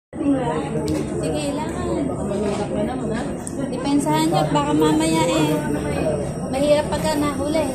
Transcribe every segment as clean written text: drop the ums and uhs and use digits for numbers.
Sige, ilangan. Depensahan nyo, baka mamaya mahirap pagka nahuli.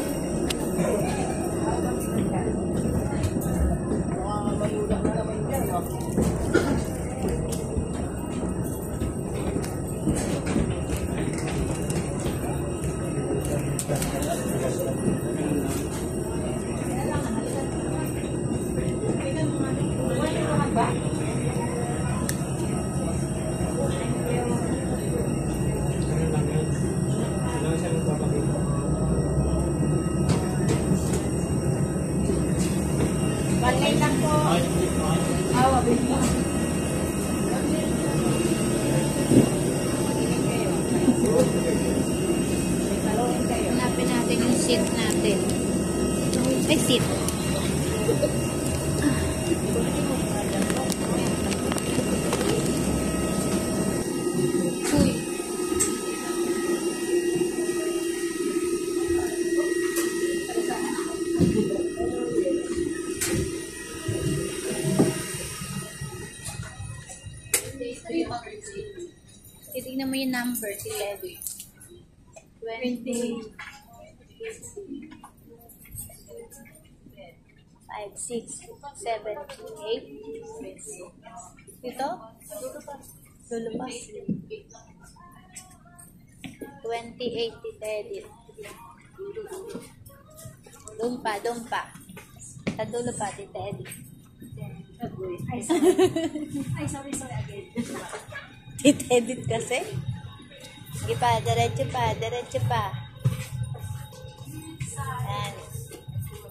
Balay lang po. Awa, bigla. Hanapin natin yung seat natin. Ay, seat. Titignan mo yung number, si Levi. 20. 5, 6, 7, 8. Ito? Lulupas. 28, Teddy. Doon pa. Sa dulo pa, Teddy. Ay, sorry again. Edit kasi. Sige pa, diretso pa. Yan.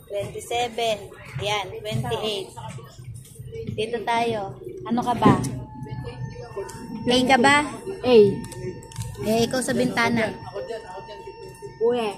27. Yan, 28. Dito tayo. Ano ka ba? A ka ba? A. Ikaw sa bintana. Uwe.